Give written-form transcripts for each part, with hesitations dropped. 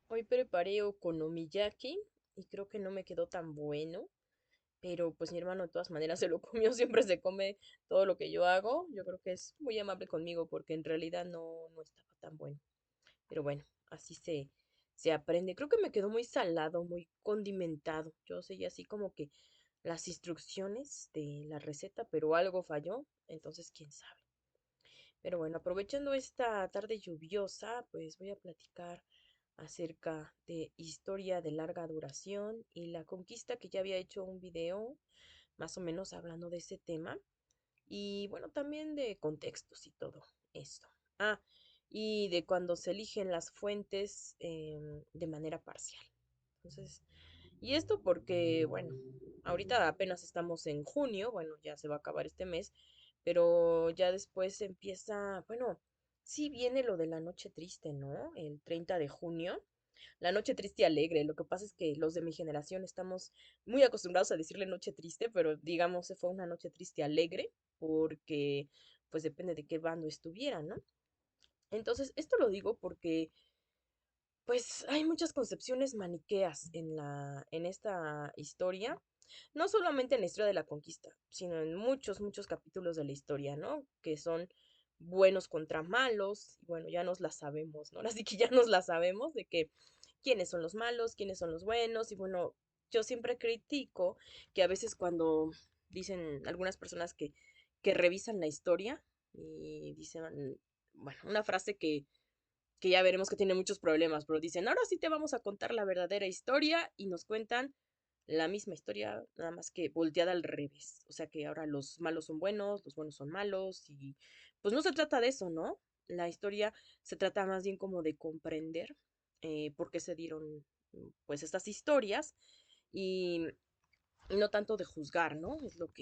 Hoy preparé okonomiyaki y creo que no me quedó tan bueno, pero pues mi hermano de todas maneras se lo comió, siempre se come todo lo que yo hago. Yo creo que es muy amable conmigo porque en realidad no estaba tan bueno. Pero bueno, así se aprende. Creo que me quedó muy salado, muy condimentado. Yo seguí así como que las instrucciones de la receta, pero algo falló, entonces quién sabe. Pero bueno, aprovechando esta tarde lluviosa, pues voy a platicar acerca de historia de larga duración y la conquista, que ya había hecho un video más o menos hablando de ese tema y bueno, también de contextos y todo esto. Ah, y de cuando se eligen las fuentes de manera parcial. Entonces, y esto porque, bueno, ahorita apenas estamos en junio, bueno, ya se va a acabar este mes, pero ya después empieza, bueno, sí viene lo de la noche triste, ¿no? El 30 de junio, la noche triste y alegre. Lo que pasa es que los de mi generación estamos muy acostumbrados a decirle noche triste, pero digamos, se fue una noche triste alegre porque, pues depende de qué bando estuviera, ¿no? Entonces, esto lo digo porque pues hay muchas concepciones maniqueas en esta historia, no solamente en la historia de la conquista, sino en muchos capítulos de la historia, ¿no? Que son buenos contra malos, y bueno, ya nos la sabemos, ¿no? Así que ya nos la sabemos de que quiénes son los malos, quiénes son los buenos, y bueno, yo siempre critico que a veces cuando dicen algunas personas que revisan la historia y dicen, bueno, una frase que ya veremos que tiene muchos problemas, pero dicen, ahora sí te vamos a contar la verdadera historia y nos cuentan la misma historia, nada más que volteada al revés. O sea que ahora los malos son buenos, los buenos son malos y pues no se trata de eso, ¿no? La historia se trata más bien como de comprender por qué se dieron pues estas historias y, y no tanto de juzgar, ¿no? Es lo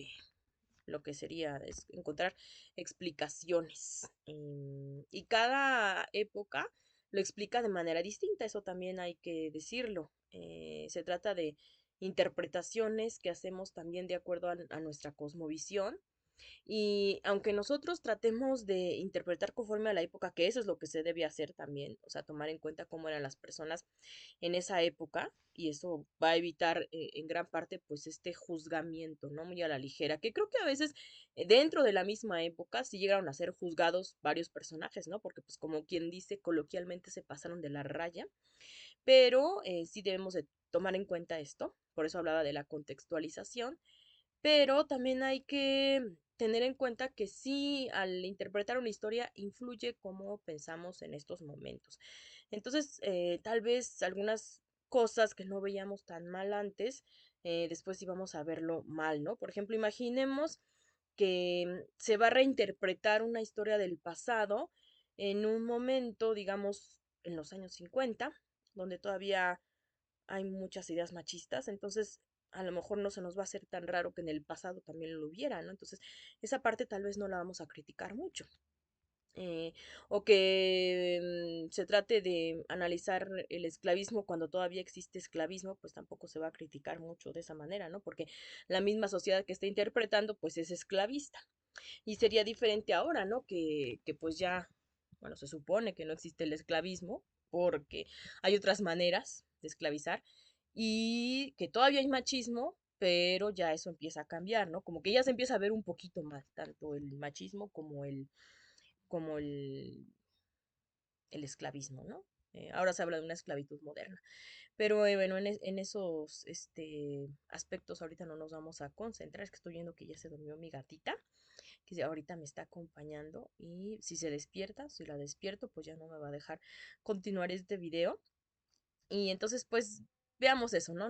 que sería es encontrar explicaciones. Y cada época lo explica de manera distinta, eso también hay que decirlo. Se trata de interpretaciones que hacemos también de acuerdo a nuestra cosmovisión y aunque nosotros tratemos de interpretar conforme a la época, que eso es lo que se debe hacer también, o sea, tomar en cuenta cómo eran las personas en esa época, y eso va a evitar en gran parte pues este juzgamiento, ¿no? Muy a la ligera, que creo que a veces dentro de la misma época sí llegaron a ser juzgados varios personajes, ¿no? Porque pues como quien dice coloquialmente se pasaron de la raya, pero sí debemos de tomar en cuenta esto, por eso hablaba de la contextualización, pero también hay que tener en cuenta que sí, al interpretar una historia, influye cómo pensamos en estos momentos. Entonces, tal vez algunas cosas que no veíamos tan mal antes, después íbamos a verlo mal, ¿no? Por ejemplo, imaginemos que se va a reinterpretar una historia del pasado en un momento, digamos, en los años 50, donde todavía hay muchas ideas machistas, entonces a lo mejor no se nos va a hacer tan raro que en el pasado también lo hubiera, ¿no? Entonces, esa parte tal vez no la vamos a criticar mucho. Eh, o que se trate de analizar el esclavismo cuando todavía existe esclavismo, pues tampoco se va a criticar mucho de esa manera, ¿no? Porque la misma sociedad que está interpretando, pues es esclavista. Y sería diferente ahora, ¿no? Que pues ya, bueno, se supone que no existe el esclavismo porque hay otras maneras de esclavizar y que todavía hay machismo, pero ya eso empieza a cambiar, ¿no? Como que ya se empieza a ver un poquito más, tanto el machismo como el esclavismo, ¿no? Ahora se habla de una esclavitud moderna. Pero bueno, en esos aspectos ahorita no nos vamos a concentrar. Es que estoy viendo que ya se durmió mi gatita que ahorita me está acompañando y si se despierta, si la despierto, pues ya no me va a dejar continuar este video. Y entonces, pues veamos eso, ¿no?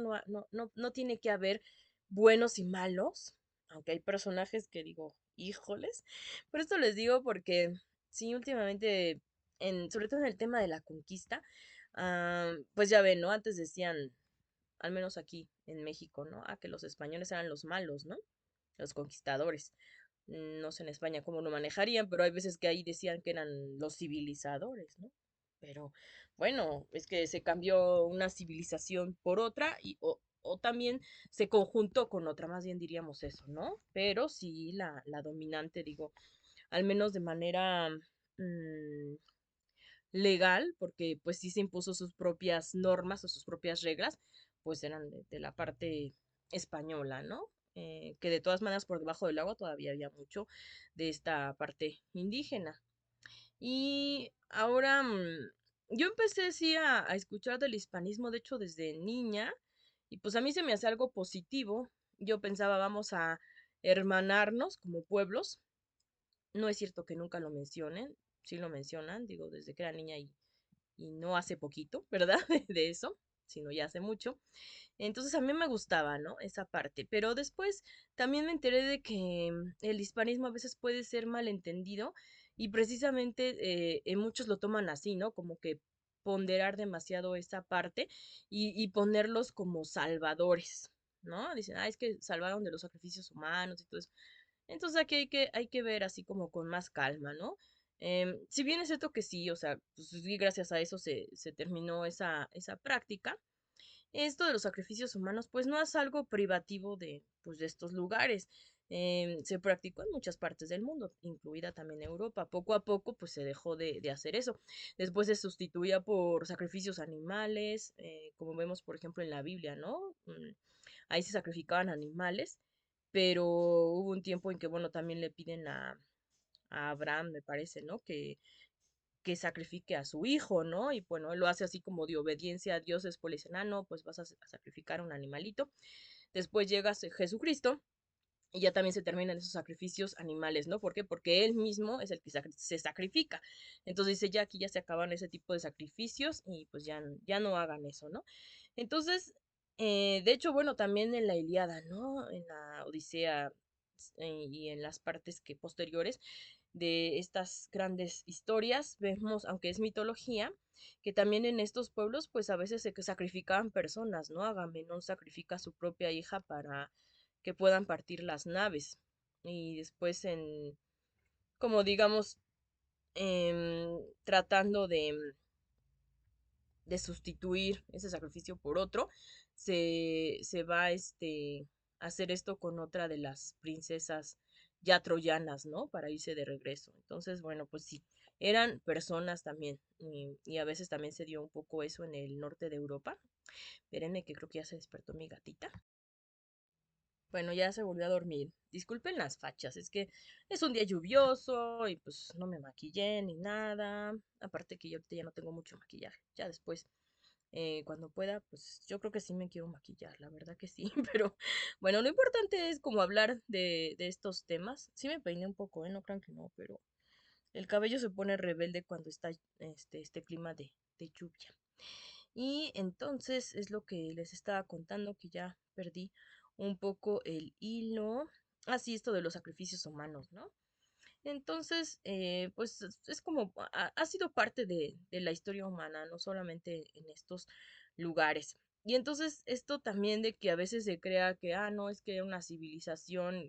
No tiene que haber buenos y malos, aunque hay personajes que digo, híjoles, pero esto les digo porque sí, últimamente, sobre todo en el tema de la conquista, pues ya ven, ¿no? Antes decían, al menos aquí en México, ¿no? Que los españoles eran los malos, ¿no? Los conquistadores. No sé en España cómo lo manejarían, pero hay veces que ahí decían que eran los civilizadores, ¿no? Pero bueno, es que se cambió una civilización por otra o también se conjuntó con otra, más bien diríamos eso, ¿no? Pero sí, la dominante, digo, al menos de manera mm, legal, porque pues sí se impuso sus propias normas o sus propias reglas, pues eran de la parte española, ¿no? Que de todas maneras por debajo del agua todavía había mucho de esta parte indígena. Y ahora yo empecé sí a escuchar del hispanismo, de hecho desde niña, y pues a mí se me hace algo positivo. Yo pensaba, vamos a hermanarnos como pueblos. No es cierto que nunca lo mencionen, sí lo mencionan, digo, desde que era niña y no hace poquito, ¿verdad? De eso, sino ya hace mucho. Entonces a mí me gustaba, ¿no? Esa parte. Pero después también me enteré de que el hispanismo a veces puede ser malentendido y precisamente muchos lo toman así, ¿no? Como que ponderar demasiado esa parte y ponerlos como salvadores, ¿no? Dicen, ah, es que salvaron de los sacrificios humanos y todo eso. Entonces aquí hay que ver así como con más calma, ¿no? Si bien es cierto que sí, o sea, pues sí, gracias a eso se terminó esa práctica, esto de los sacrificios humanos, pues no es algo privativo pues, de estos lugares. Se practicó en muchas partes del mundo, incluida también Europa. Poco a poco, pues se dejó de hacer eso. Después se sustituía por sacrificios animales, como vemos, por ejemplo, en la Biblia, ¿no? Ahí se sacrificaban animales, pero hubo un tiempo en que, bueno, también le piden a Abraham, me parece, ¿no? Que sacrifique a su hijo, ¿no? Y bueno, él lo hace así como de obediencia a Dios, después le dicen, ah, no, pues vas a sacrificar un animalito. Después llega Jesucristo y ya también se terminan esos sacrificios animales, ¿no? ¿Por qué? Porque él mismo es el que se sacrifica. Entonces dice, ya aquí ya se acaban ese tipo de sacrificios y pues ya no hagan eso, ¿no? Entonces, de hecho, bueno, también en la Ilíada, ¿no? En la Odisea y en las partes que posteriores de estas grandes historias, vemos, aunque es mitología, que también en estos pueblos, pues a veces se sacrificaban personas, ¿no? Agamenón sacrifica a su propia hija para que puedan partir las naves. Y después como digamos, tratando de sustituir ese sacrificio por otro, se va a hacer esto con otra de las princesas ya troyanas, ¿no? Para irse de regreso. Entonces, bueno, pues sí, eran personas también. Y a veces también se dio un poco eso en el norte de Europa. Espérenme que creo que ya se despertó mi gatita. Bueno, ya se volvió a dormir. Disculpen las fachas, es que es un día lluvioso y pues no me maquillé ni nada. Aparte que yo ahorita ya no tengo mucho maquillaje. Ya después, cuando pueda, pues yo creo que sí me quiero maquillar, la verdad que sí. Pero bueno, lo importante es como hablar de estos temas. Sí me peiné un poco, no crean que no, pero el cabello se pone rebelde cuando está este clima de lluvia. Y entonces es lo que les estaba contando, que ya perdí un poco el hilo. Así esto de los sacrificios humanos, ¿no? Entonces, pues es como, ha sido parte de la historia humana, no solamente en estos lugares. Y entonces esto también de que a veces se crea que, ah, no, es que una civilización,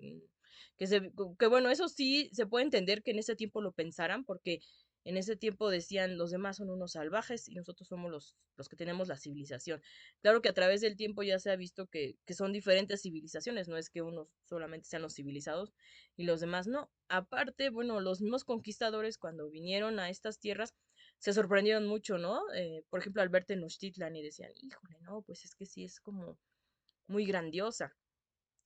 que bueno, eso sí se puede entender que en ese tiempo lo pensaran, porque en ese tiempo decían los demás son unos salvajes y nosotros somos los que tenemos la civilización. Claro que a través del tiempo ya se ha visto que son diferentes civilizaciones, no es que unos solamente sean los civilizados y los demás no. Aparte, bueno, los mismos conquistadores cuando vinieron a estas tierras se sorprendieron mucho, ¿no? Por ejemplo, al ver Tenochtitlan y decían, híjole, no, pues es que sí es como muy grandiosa.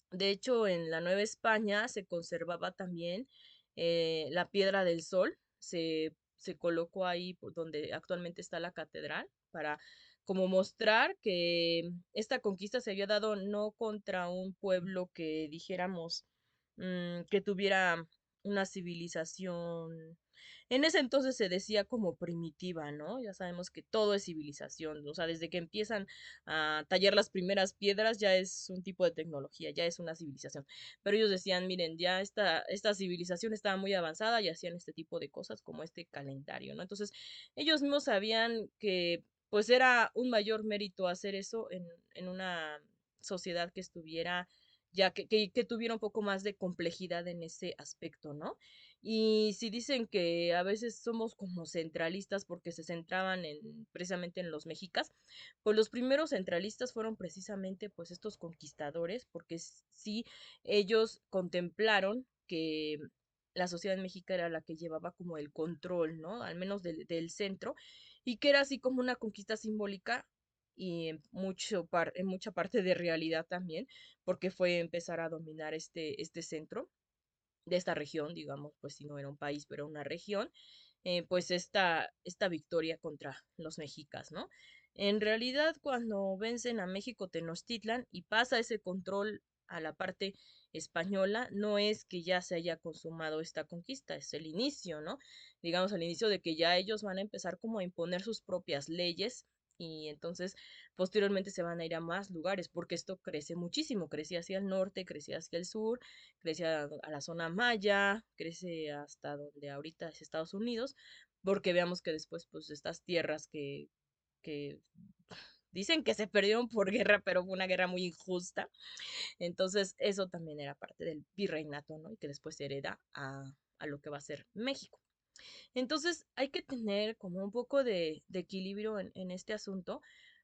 De hecho, en la Nueva España se conservaba también la Piedra del Sol, se colocó ahí donde actualmente está la catedral para como mostrar que esta conquista se había dado no contra un pueblo que dijéramos que tuviera una civilización. En ese entonces se decía como primitiva, ¿no? Ya sabemos que todo es civilización, o sea, desde que empiezan a tallar las primeras piedras ya es un tipo de tecnología, ya es una civilización. Pero ellos decían, miren, ya esta civilización estaba muy avanzada y hacían este tipo de cosas como este calendario, ¿no? Entonces, ellos mismos sabían que pues era un mayor mérito hacer eso en una sociedad que estuviera ya que tuviera un poco más de complejidad en ese aspecto, ¿no? Y si dicen que a veces somos como centralistas porque se centraban precisamente en los mexicas, pues los primeros centralistas fueron precisamente pues estos conquistadores, porque sí ellos contemplaron que la sociedad en México era la que llevaba como el control, ¿no? Al menos del centro, y que era así como una conquista simbólica y en mucha parte de realidad también, porque fue empezar a dominar este centro de esta región, digamos, pues si no era un país, pero una región, pues esta victoria contra los mexicas, ¿no? En realidad, cuando vencen a México Tenochtitlan y pasa ese control a la parte española, no es que ya se haya consumado esta conquista, es el inicio, ¿no? Digamos, el inicio de que ya ellos van a empezar como a imponer sus propias leyes y entonces posteriormente se van a ir a más lugares porque esto crece muchísimo, crecía hacia el norte, crecía hacia el sur, crece a la zona maya, crece hasta donde ahorita es Estados Unidos, porque veamos que después, pues, estas tierras que dicen que se perdieron por guerra, pero fue una guerra muy injusta. Entonces, eso también era parte del virreinato, ¿no? Y que después se hereda a lo que va a ser México. Entonces hay que tener como un poco de equilibrio en este asunto,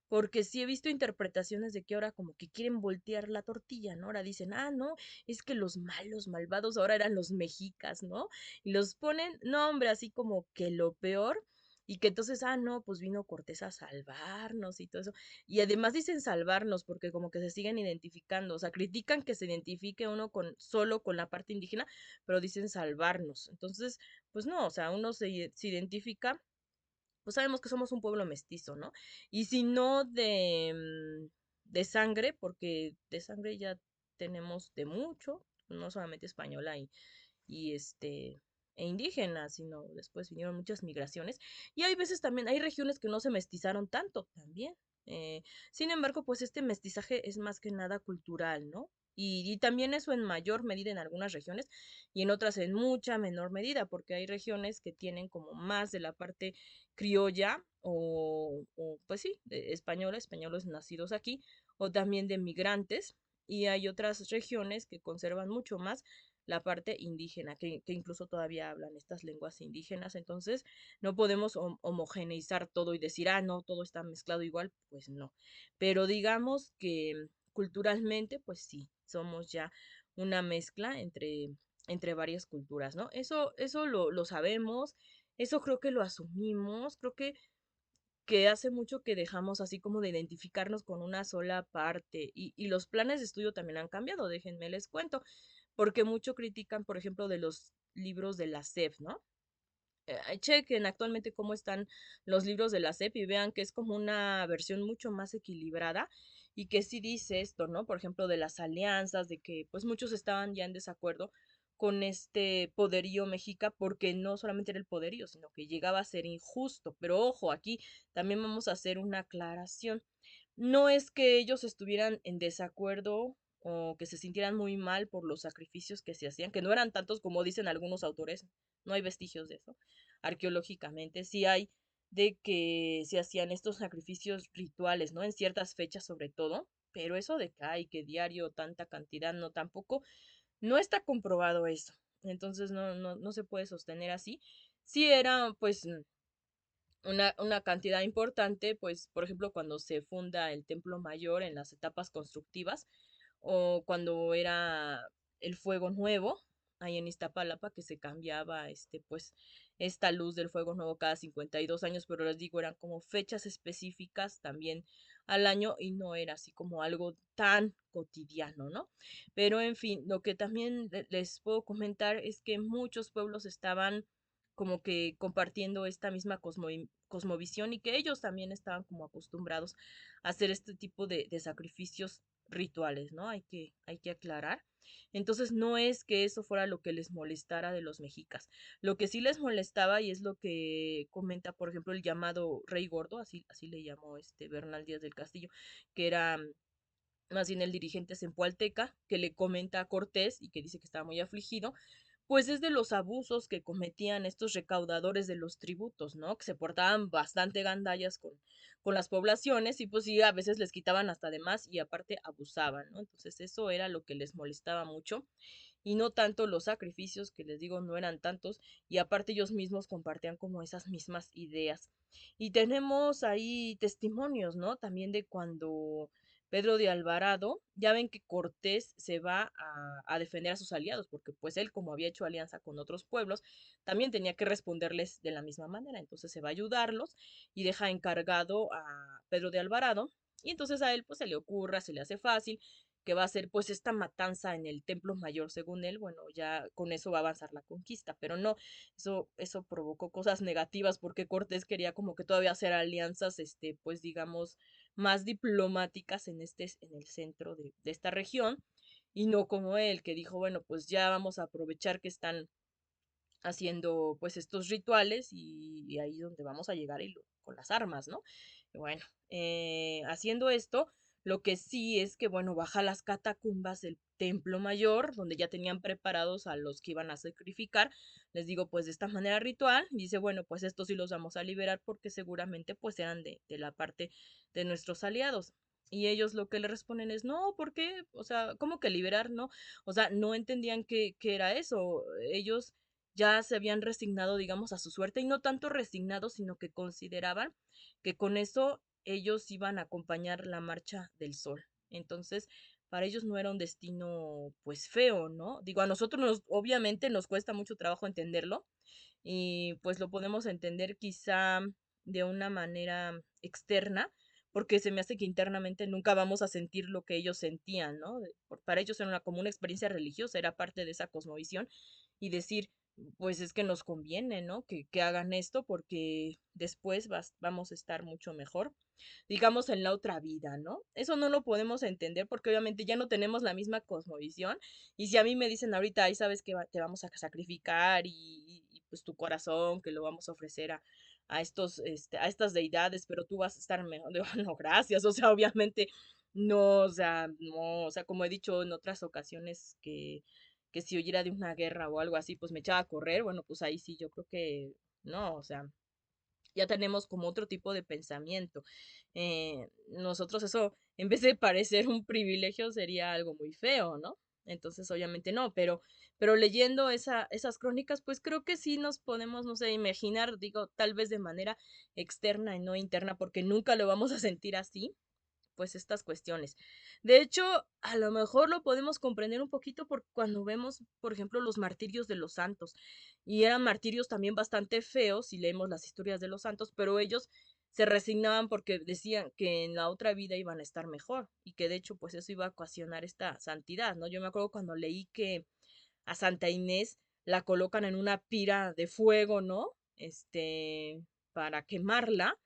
porque sí he visto interpretaciones de que ahora como que quieren voltear la tortilla, ¿no? Ahora dicen, ah, no, es que los malos, malvados ahora eran los mexicas, ¿no? Y los ponen, no, hombre, así como que lo peor. Y que entonces, ah, no, pues vino Cortés a salvarnos y todo eso. Y además dicen salvarnos porque como que se siguen identificando, o sea, critican que se identifique uno con solo con la parte indígena, pero dicen salvarnos. Entonces, pues no, o sea, uno se identifica, pues sabemos que somos un pueblo mestizo, ¿no? Y si no de sangre, porque de sangre ya tenemos de mucho, no solamente española e indígena, sino después vinieron muchas migraciones. Y hay veces también, hay regiones que no se mestizaron tanto también. Eh, Sin embargo, pues este mestizaje es más que nada cultural, ¿no? Y también eso en mayor medida en algunas regiones y en otras en mucha menor medida, porque hay regiones que tienen como más de la parte criolla o pues sí, españoles nacidos aquí, o también de migrantes, y hay otras regiones que conservan mucho más la parte indígena, que incluso todavía hablan estas lenguas indígenas, entonces no podemos homogeneizar todo y decir, ah, no, todo está mezclado igual, pues no. Pero digamos que culturalmente, pues sí, somos ya una mezcla entre varias culturas, ¿no? Eso lo sabemos, eso creo que lo asumimos, creo que hace mucho que dejamos así como de identificarnos con una sola parte y los planes de estudio también han cambiado, déjenme les cuento, porque mucho critican, por ejemplo, de los libros de la SEP, ¿no? Chequen actualmente cómo están los libros de la SEP y vean que es como una versión mucho más equilibrada y que sí dice esto, ¿no? Por ejemplo, de las alianzas, de que pues muchos estaban ya en desacuerdo con este poderío mexica porque no solamente era el poderío, sino que llegaba a ser injusto. Pero ojo, aquí también vamos a hacer una aclaración. No es que ellos estuvieran en desacuerdo o que se sintieran muy mal por los sacrificios que se hacían, que no eran tantos como dicen algunos autores, no hay vestigios de eso. Arqueológicamente sí hay de que se hacían estos sacrificios rituales, ¿no? En ciertas fechas sobre todo, pero eso de que hay que diario tanta cantidad, no tampoco, no está comprobado eso. Entonces no se puede sostener así. Sí era pues una cantidad importante, pues, por ejemplo, cuando se funda el Templo Mayor en las etapas constructivas, o cuando era el fuego nuevo, ahí en Iztapalapa, que se cambiaba, pues, esta luz del fuego nuevo cada 52 años, pero les digo, eran como fechas específicas también al año y no era así como algo tan cotidiano, ¿no? Pero en fin, lo que también les puedo comentar es que muchos pueblos estaban como que compartiendo esta misma cosmovisión y que ellos también estaban como acostumbrados a hacer este tipo de sacrificios rituales, ¿no? Hay que aclarar. Entonces no es que eso fuera lo que les molestara de los mexicas. Lo que sí les molestaba y es lo que comenta, por ejemplo, el llamado Rey Gordo, así le llamó Bernal Díaz del Castillo, que era más bien el dirigente zempoalteca, que le comenta a Cortés y que dice que estaba muy afligido, pues es de los abusos que cometían estos recaudadores de los tributos, ¿no? Que se portaban bastante gandallas con las poblaciones y pues sí, a veces les quitaban hasta de más y aparte abusaban, ¿no? Entonces eso era lo que les molestaba mucho y no tanto los sacrificios, que les digo no eran tantos, y aparte ellos mismos compartían como esas mismas ideas. Y tenemos ahí testimonios, ¿no? También de cuando Pedro de Alvarado, ya ven que Cortés se va a defender a sus aliados, porque pues él, como había hecho alianza con otros pueblos, también tenía que responderles de la misma manera. Entonces se va a ayudarlos y deja encargado a Pedro de Alvarado. Y entonces a él pues se le ocurra, se le hace fácil que va a ser pues esta matanza en el Templo Mayor, según él, bueno, ya con eso va a avanzar la conquista, pero no, eso provocó cosas negativas porque Cortés quería como que todavía hacer alianzas, pues digamos, más diplomáticas en el centro de esta región, y no como él, que dijo, bueno, pues ya vamos a aprovechar que están haciendo pues estos rituales y ahí donde vamos a llegar con las armas, ¿no? Bueno, haciendo esto, lo que sí es que, bueno, baja las catacumbas del templo mayor, donde ya tenían preparados a los que iban a sacrificar, les digo, pues de esta manera ritual, dice, bueno, pues estos sí los vamos a liberar porque seguramente pues eran de la parte de nuestros aliados. Y ellos lo que le responden es, no, ¿por qué? O sea, ¿cómo que liberar? No, o sea, no entendían qué era eso. Ellos ya se habían resignado, digamos, a su suerte, y no tanto resignados, sino que consideraban que con eso ellos iban a acompañar la marcha del sol. Entonces, para ellos no era un destino, pues, feo, ¿no? Digo, a nosotros obviamente nos cuesta mucho trabajo entenderlo, y pues lo podemos entender quizá de una manera externa, porque se me hace que internamente nunca vamos a sentir lo que ellos sentían, ¿no? Para ellos era como una experiencia religiosa, era parte de esa cosmovisión, y decir, pues es que nos conviene, ¿no? Que hagan esto porque después vamos a estar mucho mejor, digamos, en la otra vida, ¿no? Eso no lo podemos entender porque obviamente ya no tenemos la misma cosmovisión, y si a mí me dicen ahorita, ahí sabes que te vamos a sacrificar y, pues tu corazón que lo vamos a ofrecer a estos, a estas deidades, pero tú vas a estar mejor, digo, no, gracias, o sea, obviamente no, o sea, no, o sea, como he dicho en otras ocasiones que si oyera de una guerra o algo así, pues me echaba a correr, bueno, pues ahí sí yo creo que no, o sea, ya tenemos como otro tipo de pensamiento. Nosotros eso, en vez de parecer un privilegio, sería algo muy feo, ¿no? Entonces, obviamente no, pero leyendo esas crónicas, pues creo que sí nos podemos, no sé, imaginar, digo, tal vez de manera externa y no interna, porque nunca lo vamos a sentir así, pues estas cuestiones. De hecho, a lo mejor lo podemos comprender un poquito por cuando vemos, por ejemplo, los martirios de los santos. Y eran martirios también bastante feos si leemos las historias de los santos, pero ellos se resignaban porque decían que en la otra vida iban a estar mejor y que de hecho pues eso iba a ocasionar esta santidad, ¿no? Yo me acuerdo cuando leí que a Santa Inés la colocan en una pira de fuego, ¿no? Para quemarla,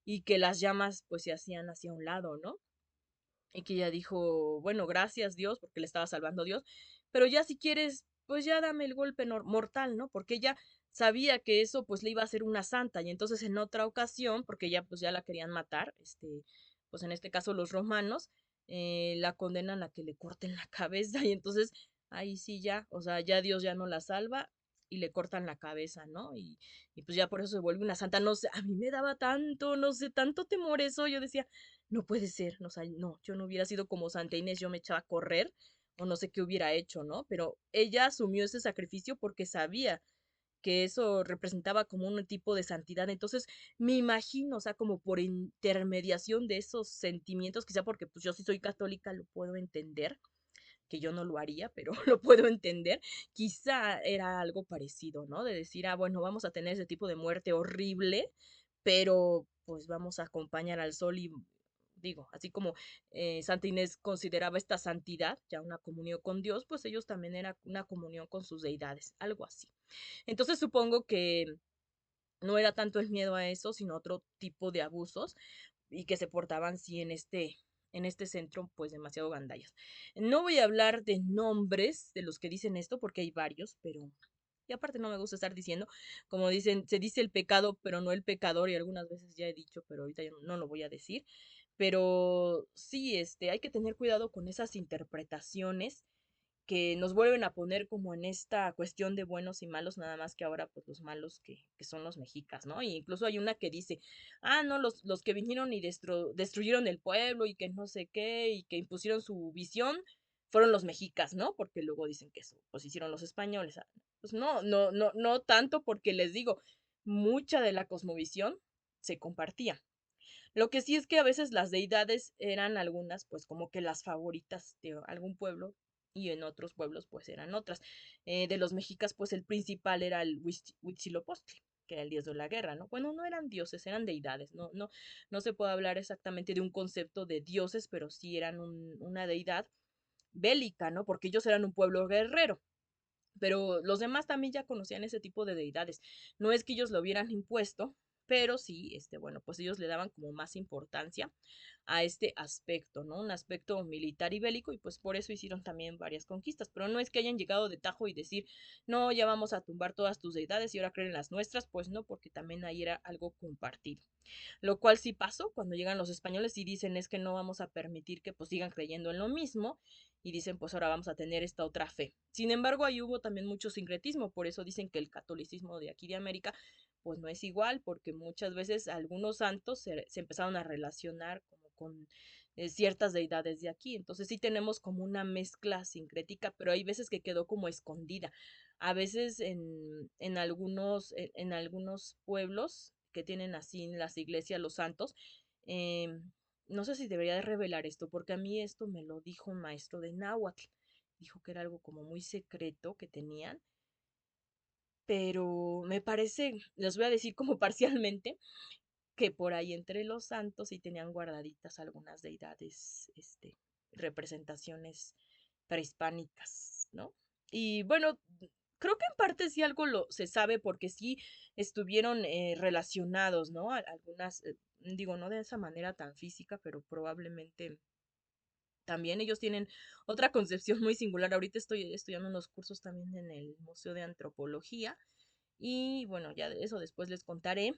y que las llamas pues se hacían hacia un lado, ¿no? Y que ella dijo, bueno, gracias Dios, porque le estaba salvando Dios, pero ya si quieres, pues ya dame el golpe mortal, ¿no? Porque ella sabía que eso pues le iba a hacer una santa, y entonces en otra ocasión, porque ya pues ya la querían matar, pues en este caso los romanos, la condenan a que le corten la cabeza, y entonces ahí sí ya, o sea, ya Dios ya no la salva y le cortan la cabeza, ¿no? Y pues ya por eso se vuelve una santa, no sé, a mí me daba tanto, no sé, tanto temor eso, yo decía, no puede ser, no, o sea, no, yo no hubiera sido como Santa Inés, yo me echaba a correr o no sé qué hubiera hecho, ¿no? Pero ella asumió ese sacrificio porque sabía que eso representaba como un tipo de santidad. Entonces, me imagino, o sea, como por intermediación de esos sentimientos, quizá porque pues yo sí soy católica, lo puedo entender, que yo no lo haría, pero lo puedo entender, quizá era algo parecido, ¿no? De decir, ah, bueno, vamos a tener ese tipo de muerte horrible, pero pues vamos a acompañar al sol y digo, así como Santa Inés consideraba esta santidad, ya una comunión con Dios, pues ellos también era una comunión con sus deidades, algo así. Entonces supongo que no era tanto el miedo a eso, sino otro tipo de abusos, y que se portaban sí en este centro pues demasiado gandallas. No voy a hablar de nombres de los que dicen esto porque hay varios, pero y aparte no me gusta estar diciendo, como dicen, se dice el pecado, pero no el pecador, y algunas veces ya he dicho, pero ahorita ya no lo voy a decir. Pero sí, hay que tener cuidado con esas interpretaciones que nos vuelven a poner como en esta cuestión de buenos y malos, nada más que ahora pues los malos que son los mexicas, ¿no? Y incluso hay una que dice, ah, no, los que vinieron y destruyeron el pueblo y que no sé qué, y que impusieron su visión, fueron los mexicas, ¿no? Porque luego dicen que eso, pues hicieron los españoles. Ah, pues no, no, no, no tanto porque les digo, mucha de la cosmovisión se compartía. Lo que sí es que a veces las deidades eran algunas, pues, como que las favoritas de algún pueblo, y en otros pueblos, pues, eran otras. De los mexicas, pues, el principal era el Huitzilopochtli, que era el dios de la guerra, ¿no? Bueno, no eran dioses, eran deidades, no se puede hablar exactamente de un concepto de dioses, pero sí eran una deidad bélica, ¿no? Porque ellos eran un pueblo guerrero. Pero los demás también ya conocían ese tipo de deidades. No es que ellos lo hubieran impuesto, pero sí, bueno, pues ellos le daban como más importancia a este aspecto, ¿no? Un aspecto militar y bélico, y pues por eso hicieron también varias conquistas. Pero no es que hayan llegado de tajo y decir, no, ya vamos a tumbar todas tus deidades y ahora creen las nuestras, pues no, porque también ahí era algo compartido. Lo cual sí pasó cuando llegan los españoles y dicen es que no vamos a permitir que pues sigan creyendo en lo mismo y dicen pues ahora vamos a tener esta otra fe. Sin embargo, ahí hubo también mucho sincretismo, por eso dicen que el catolicismo de aquí de América pues no es igual, porque muchas veces algunos santos se empezaron a relacionar como con ciertas deidades de aquí. Entonces sí tenemos como una mezcla sincrética, pero hay veces que quedó como escondida. A veces en algunos pueblos que tienen así en las iglesias los santos, em, no sé si debería de revelar esto, porque a mí esto me lo dijo un maestro de náhuatl. Dijo que era algo como muy secreto que tenían, pero me parece, les voy a decir como parcialmente, que por ahí entre los santos sí tenían guardaditas algunas deidades, representaciones prehispánicas, ¿no? Y bueno, creo que en parte sí algo se sabe porque sí estuvieron relacionados, ¿no? Algunas, digo, no de esa manera tan física, pero probablemente también ellos tienen otra concepción muy singular. Ahorita estoy estudiando unos cursos también en el Museo de Antropología y bueno, ya de eso después les contaré.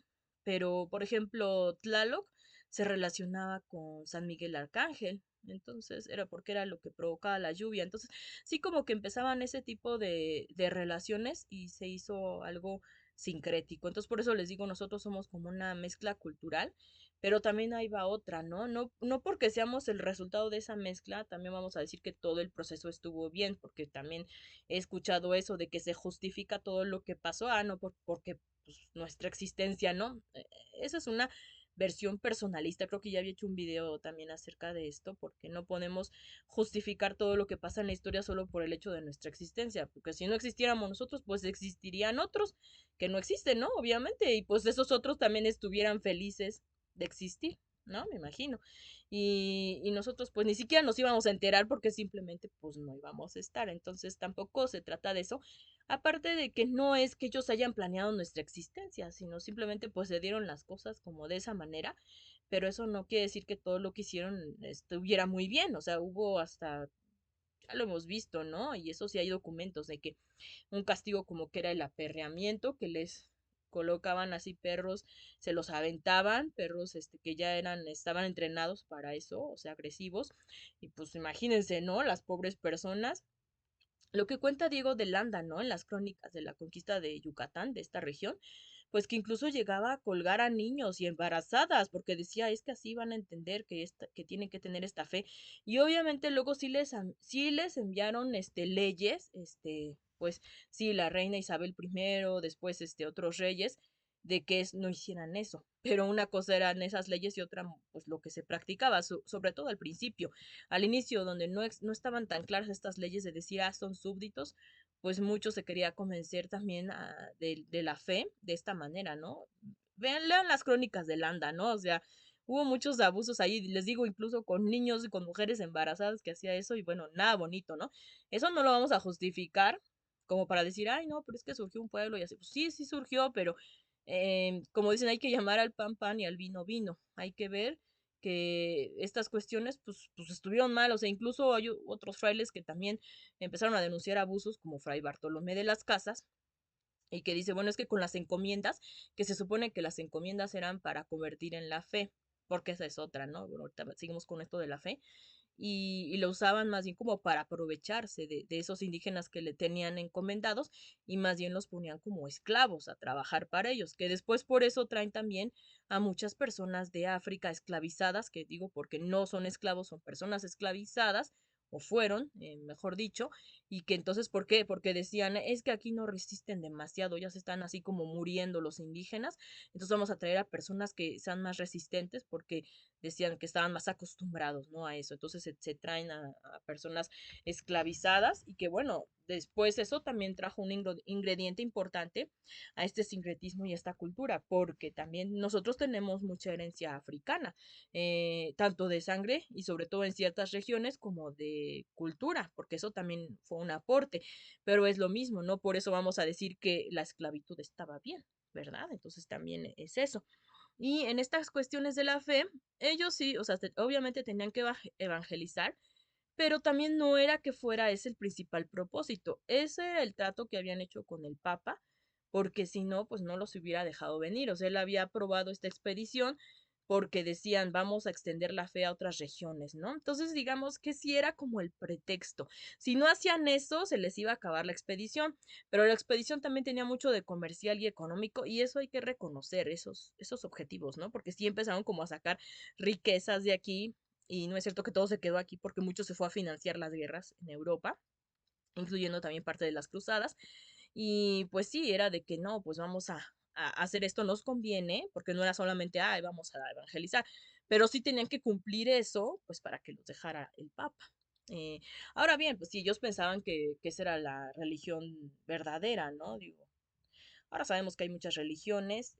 Pero, por ejemplo, Tlaloc se relacionaba con San Miguel Arcángel. Entonces, era porque era lo que provocaba la lluvia. Entonces, sí como que empezaban ese tipo de relaciones y se hizo algo sincrético. Entonces, por eso les digo, nosotros somos como una mezcla cultural, pero también ahí va otra, ¿no? No porque seamos el resultado de esa mezcla, también vamos a decir que todo el proceso estuvo bien, porque también he escuchado eso de que se justifica todo lo que pasó, no, porque pues, nuestra existencia, ¿no? Esa es una versión personalista, creo que ya había hecho un video también acerca de esto, porque no podemos justificar todo lo que pasa en la historia solo por el hecho de nuestra existencia, porque si no existiéramos nosotros, pues existirían otros que no existen, ¿no? Obviamente, y pues esos otros también estuvieran felices de existir, ¿no? Me imagino. Y nosotros pues ni siquiera nos íbamos a enterar porque simplemente pues no íbamos a estar. Entonces tampoco se trata de eso. Aparte de que no es que ellos hayan planeado nuestra existencia, sino simplemente pues se dieron las cosas como de esa manera. Pero eso no quiere decir que todo lo que hicieron estuviera muy bien. O sea, hubo hasta, ya lo hemos visto, ¿no? Y eso sí hay documentos de que un castigo como que era el aperreamiento, que les colocaban así perros, se los aventaban, perros que ya estaban entrenados para eso, o sea, agresivos, y pues imagínense, ¿no? Las pobres personas. Lo que cuenta Diego de Landa, ¿no? En las crónicas de la conquista de Yucatán, de esta región, pues que incluso llegaba a colgar a niños y embarazadas, porque decía, es que así van a entender que tienen que tener esta fe. Y obviamente luego sí les enviaron leyes, pues sí, la reina Isabel I, después otros reyes, de que no hicieran eso. Pero una cosa eran esas leyes y otra, pues lo que se practicaba, sobre todo al principio. Al inicio, donde no estaban tan claras estas leyes de decir, son súbditos, pues mucho se quería convencer también de la fe de esta manera, ¿no? Lean las crónicas de Landa, ¿no? O sea, hubo muchos abusos ahí, les digo, incluso con niños y con mujeres embarazadas que hacía eso y bueno, nada bonito, ¿no? Eso no lo vamos a justificar como para decir, ay, no, pero es que surgió un pueblo y así. Pues sí, sí surgió, pero como dicen, hay que llamar al pan pan y al vino vino. Hay que ver que estas cuestiones pues estuvieron mal, o sea, incluso hay otros frailes que también empezaron a denunciar abusos, como Fray Bartolomé de las Casas, y que dice, bueno, es que con las encomiendas, que se supone que las encomiendas eran para convertir en la fe, porque esa es otra, ¿no? Bueno, ahorita seguimos con esto de la fe, y lo usaban más bien como para aprovecharse de esos indígenas que le tenían encomendados y más bien los ponían como esclavos a trabajar para ellos, que después por eso traen también a muchas personas de África esclavizadas, que digo porque no son esclavos, son personas esclavizadas o fueron, mejor dicho, y que entonces, ¿por qué? Porque decían, es que aquí no resisten demasiado, ya se están así como muriendo los indígenas, entonces vamos a traer a personas que sean más resistentes porque decían que estaban más acostumbrados, ¿no? A eso, entonces se traen a personas esclavizadas y que bueno, después eso también trajo un ingrediente importante a este sincretismo y esta cultura, porque también nosotros tenemos mucha herencia africana, tanto de sangre y sobre todo en ciertas regiones como de cultura, porque eso también fue un aporte, pero es lo mismo, ¿no? Por eso vamos a decir que la esclavitud estaba bien, ¿verdad? Entonces también es eso. Y en estas cuestiones de la fe, ellos sí, o sea, obviamente tenían que evangelizar, pero también no era que fuera ese el principal propósito. Ese era el trato que habían hecho con el Papa, porque si no, pues no los hubiera dejado venir. O sea, él había aprobado esta expedición porque decían, vamos a extender la fe a otras regiones, ¿no? Entonces, digamos que sí era como el pretexto. Si no hacían eso, se les iba a acabar la expedición, pero la expedición también tenía mucho de comercial y económico, y eso hay que reconocer, esos objetivos, ¿no? Porque sí empezaron como a sacar riquezas de aquí, y no es cierto que todo se quedó aquí porque mucho se fue a financiar las guerras en Europa, incluyendo también parte de las cruzadas. Y pues sí, era de que no, pues vamos a hacer esto, nos conviene, porque no era solamente, ay, vamos a evangelizar, pero sí tenían que cumplir eso, pues para que los dejara el Papa. Eh, Ahora bien, pues si ellos pensaban que esa era la religión verdadera, ¿no? Digo, ahora sabemos que hay muchas religiones,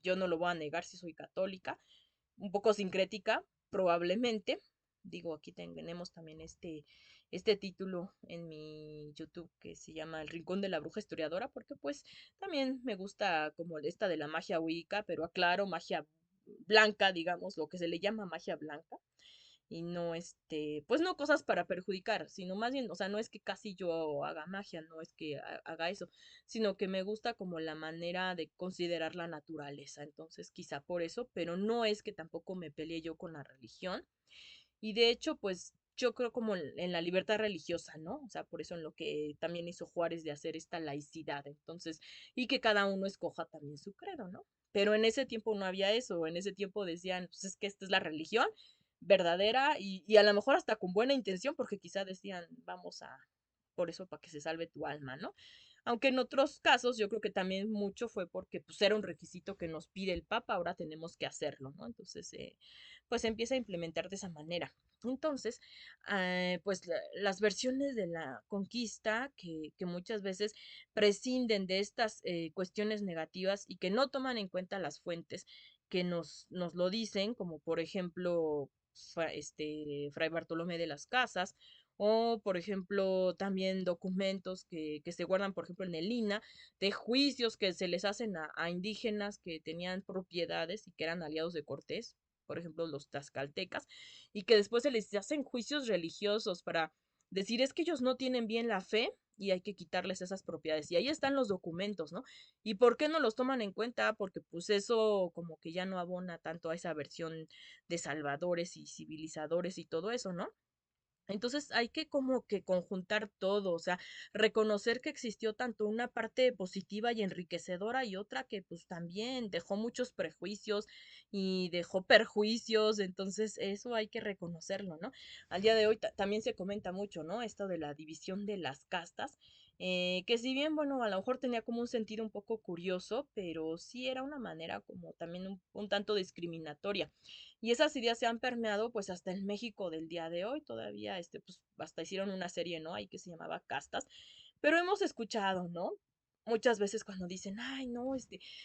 yo no lo voy a negar si soy católica, un poco sincrética, probablemente. Digo, aquí tenemos también este título en mi YouTube que se llama El Rincón de la Bruja Historiadora, porque pues también me gusta como esta de la magia wicca, pero aclaro, magia blanca, digamos, lo que se le llama magia blanca, y no pues no cosas para perjudicar, sino más bien, o sea, no es que casi yo haga magia, no es que haga eso, sino que me gusta como la manera de considerar la naturaleza, entonces quizá por eso, pero no es que tampoco me peleé yo con la religión, y de hecho, pues yo creo como en la libertad religiosa, ¿no? O sea, por eso en lo que también hizo Juárez de hacer esta laicidad, entonces, y que cada uno escoja también su credo, ¿no? Pero en ese tiempo no había eso, en ese tiempo decían, pues es que esta es la religión verdadera y a lo mejor hasta con buena intención, porque quizá decían, vamos a, por eso, para que se salve tu alma, ¿no? Aunque en otros casos yo creo que también mucho fue porque pues era un requisito que nos pide el Papa, ahora tenemos que hacerlo, ¿no? Entonces, pues se empieza a implementar de esa manera. Entonces, pues las versiones de la conquista que muchas veces prescinden de estas cuestiones negativas y que no toman en cuenta las fuentes que nos lo dicen, como por ejemplo Fray Bartolomé de las Casas, o por ejemplo también documentos que se guardan, por ejemplo, en el INA, de juicios que se les hacen a indígenas que tenían propiedades y que eran aliados de Cortés, por ejemplo, los tlaxcaltecas, y que después se les hacen juicios religiosos para decir es que ellos no tienen bien la fe y hay que quitarles esas propiedades. Y ahí están los documentos, ¿no? ¿Y por qué no los toman en cuenta? Porque pues eso como que ya no abona tanto a esa versión de salvadores y civilizadores y todo eso, ¿no? Entonces hay que como que conjuntar todo, o sea, reconocer que existió tanto una parte positiva y enriquecedora y otra que pues también dejó muchos prejuicios y dejó perjuicios, entonces eso hay que reconocerlo, ¿no? Al día de hoy también se comenta mucho, ¿no? Esto de la división de las castas, que si bien, bueno, a lo mejor tenía como un sentido un poco curioso, pero sí era una manera como también un tanto discriminatoria. Y esas ideas se han permeado pues hasta el México del día de hoy, todavía pues hasta hicieron una serie, ¿no? Ahí que se llamaba Castas, pero hemos escuchado, ¿no? Muchas veces cuando dicen, ay, no,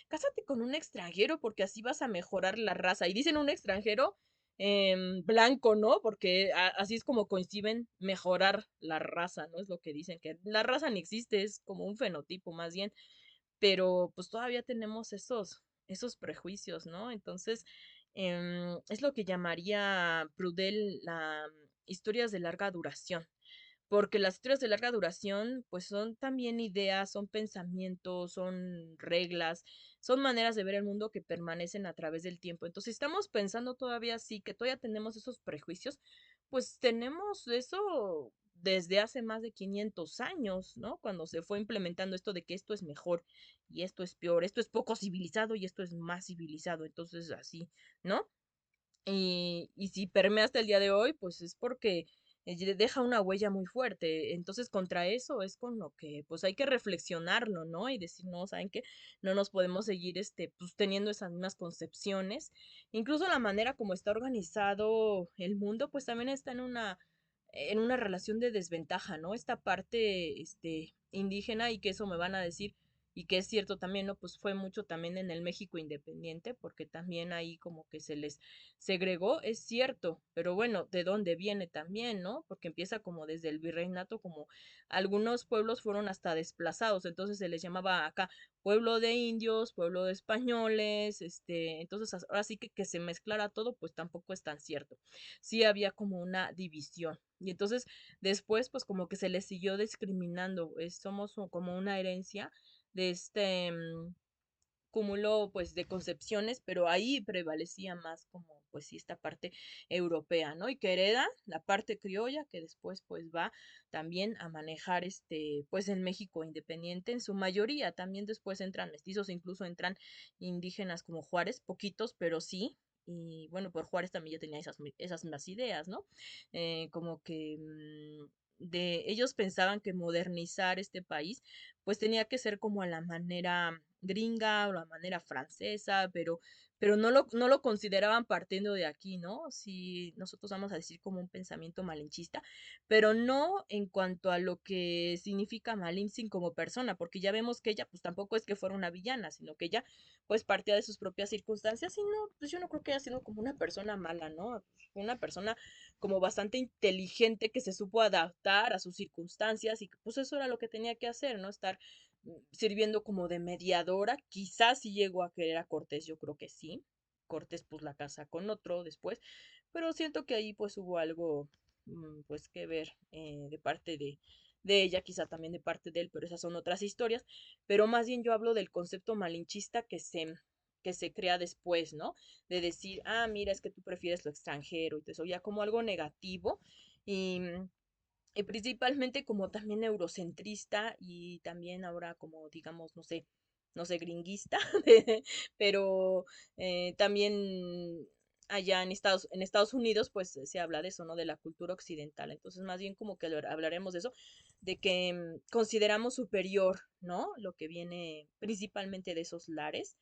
cásate con un extranjero porque así vas a mejorar la raza. Y dicen un extranjero blanco, ¿no? Porque así es como coinciden mejorar la raza, ¿no? Es lo que dicen, que la raza ni existe, es como un fenotipo más bien, pero pues todavía tenemos esos prejuicios, ¿no? Entonces, es lo que llamaría Prudel historias de larga duración, porque las historias de larga duración, pues son también ideas, son pensamientos, son reglas, son maneras de ver el mundo que permanecen a través del tiempo. Entonces, si estamos pensando todavía así, que todavía tenemos esos prejuicios, pues tenemos eso desde hace más de 500 años, ¿no? Cuando se fue implementando esto de que esto es mejor y esto es peor, esto es poco civilizado y esto es más civilizado, entonces así, ¿no? Y si permea hasta el día de hoy, pues es porque deja una huella muy fuerte. Entonces, contra eso es con lo que pues hay que reflexionarlo, ¿no? Y decir, no, ¿saben qué? No nos podemos seguir pues teniendo esas mismas concepciones. Incluso la manera como está organizado el mundo, pues también está en una relación de desventaja, ¿no? Esta parte, indígena y que eso me van a decir y que es cierto también, ¿no? Pues fue mucho también en el México independiente, porque también ahí como que se les segregó, es cierto, pero bueno, ¿de dónde viene también, no? Porque empieza como desde el virreinato, como algunos pueblos fueron hasta desplazados, entonces se les llamaba acá pueblo de indios, pueblo de españoles, entonces ahora sí que se mezclara todo, pues tampoco es tan cierto. Sí había como una división. Y entonces después, pues como que se les siguió discriminando, somos como una herencia de cúmulo pues de concepciones, pero ahí prevalecía más como pues sí esta parte europea, ¿no? Y que hereda la parte criolla que después pues va también a manejar pues en México independiente en su mayoría, también después entran mestizos, incluso entran indígenas como Juárez, poquitos, pero sí. Y bueno, por Juárez también ya tenía esas mismas ideas, ¿no? Como que de ellos pensaban que modernizar este país pues tenía que ser como a la manera gringa o la manera francesa, pero no lo consideraban partiendo de aquí, ¿no? Si nosotros vamos a decir como un pensamiento malinchista, pero no en cuanto a lo que significa Malintzin como persona, porque ya vemos que ella pues tampoco es que fuera una villana, sino que ella pues partía de sus propias circunstancias y no, pues yo no creo que haya sido como una persona mala, ¿no? Una persona como bastante inteligente que se supo adaptar a sus circunstancias y que pues eso era lo que tenía que hacer, ¿no? Estar sirviendo como de mediadora. Quizás si llegó a querer a Cortés, yo creo que sí. Cortés pues la casa con otro después, pero siento que ahí pues hubo algo pues que ver de parte de ella, quizá también de parte de él, pero esas son otras historias, pero más bien yo hablo del concepto malinchista que se crea después, ¿no? De decir, ah, mira, es que tú prefieres lo extranjero y todo eso, ya como algo negativo y principalmente como también eurocentrista y también ahora como digamos, no sé, gringuista, pero también allá en Estados Unidos pues se habla de eso, ¿no? De la cultura occidental. Entonces más bien como que hablaremos de eso, de que consideramos superior, ¿no? Lo que viene principalmente de esos lares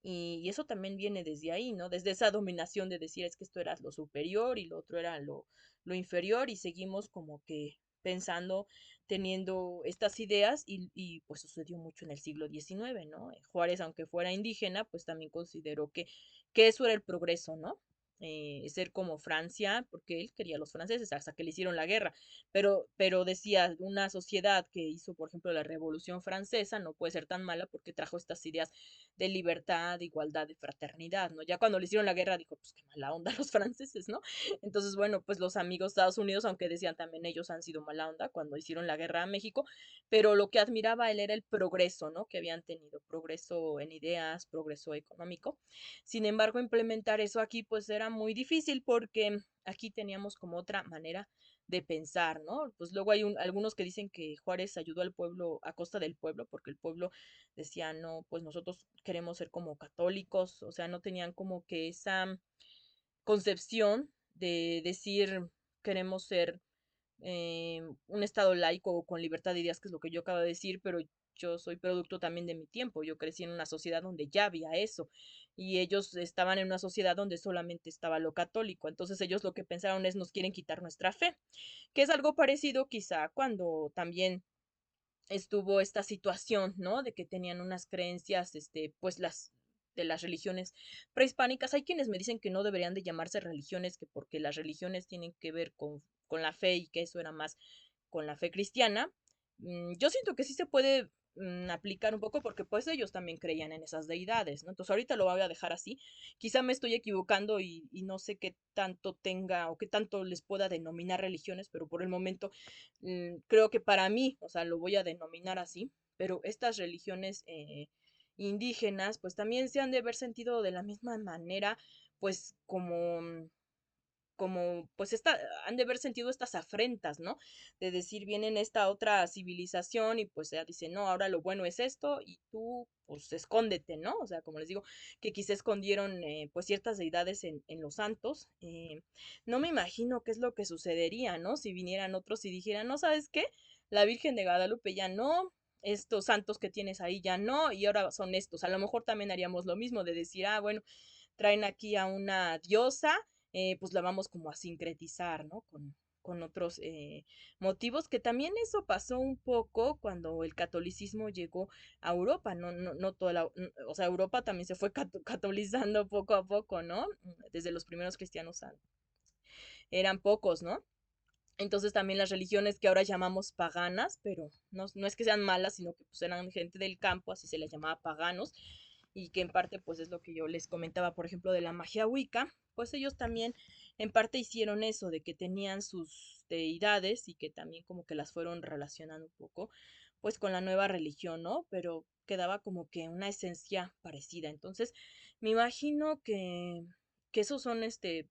y eso también viene desde ahí, ¿no? Desde esa dominación de decir es que esto era lo superior y lo otro era lo inferior y seguimos como que pensando, teniendo estas ideas pues sucedió mucho en el siglo XIX, ¿no? Juárez, aunque fuera indígena, pues también consideró que eso era el progreso, ¿no? Ser como Francia, porque él quería a los franceses hasta que le hicieron la guerra, pero decía, una sociedad que hizo, por ejemplo, la Revolución Francesa no puede ser tan mala porque trajo estas ideas de libertad, de igualdad, de fraternidad, ¿no? Ya cuando le hicieron la guerra dijo, pues qué mala onda los franceses, ¿no? Entonces, bueno, pues los amigos de Estados Unidos, aunque decían también ellos han sido mala onda cuando hicieron la guerra a México, pero lo que admiraba él era el progreso, ¿no? Que habían tenido, progreso en ideas, progreso económico. Sin embargo, implementar eso aquí pues era muy difícil porque aquí teníamos como otra manera de pensar, ¿no? Pues luego hay algunos que dicen que Juárez ayudó al pueblo a costa del pueblo, porque el pueblo decía, no, pues nosotros queremos ser como católicos, o sea, no tenían como que esa concepción de decir, queremos ser un estado laico con libertad de ideas, que es lo que yo acabo de decir, pero yo soy producto también de mi tiempo. Yo crecí en una sociedad donde ya había eso y ellos estaban en una sociedad donde solamente estaba lo católico. Entonces ellos lo que pensaron es nos quieren quitar nuestra fe, que es algo parecido quizá cuando también estuvo esta situación, ¿no? De que tenían unas creencias, pues las de las religiones prehispánicas. Hay quienes me dicen que no deberían de llamarse religiones, que porque las religiones tienen que ver con la fe y que eso era más con la fe cristiana. Yo siento que sí se puede aplicar un poco porque pues ellos también creían en esas deidades, ¿no? Entonces ahorita lo voy a dejar así. Quizá me estoy equivocando y no sé qué tanto tenga o qué tanto les pueda denominar religiones, pero por el momento creo que para mí, o sea, lo voy a denominar así, pero estas religiones indígenas, pues también se han de haber sentido de la misma manera, pues como como, pues han de haber sentido estas afrentas, ¿no? De decir, vienen esta otra civilización y pues ella dice, no, ahora lo bueno es esto y tú, pues escóndete, ¿no? O sea, como les digo, que quizá escondieron pues ciertas deidades en los santos. No me imagino qué es lo que sucedería, ¿no? Si vinieran otros y dijeran, no, ¿sabes qué? La Virgen de Guadalupe ya no, estos santos que tienes ahí ya no, y ahora son estos. A lo mejor también haríamos lo mismo de decir, ah, bueno, traen aquí a una diosa, pues la vamos como a sincretizar, ¿no? Con otros motivos, que también eso pasó un poco cuando el catolicismo llegó a Europa, no toda o sea, Europa también se fue catolizando poco a poco, ¿no? Desde los primeros cristianos eran pocos, ¿no? Entonces también las religiones que ahora llamamos paganas, pero no es que sean malas, sino que pues eran gente del campo, así se les llamaba paganos, y que en parte pues es lo que yo les comentaba, por ejemplo, de la magia wicca, pues ellos también en parte hicieron eso, de que tenían sus deidades y que también como que las fueron relacionando un poco, pues con la nueva religión, ¿no? Pero quedaba como que una esencia parecida. Entonces, me imagino que esos son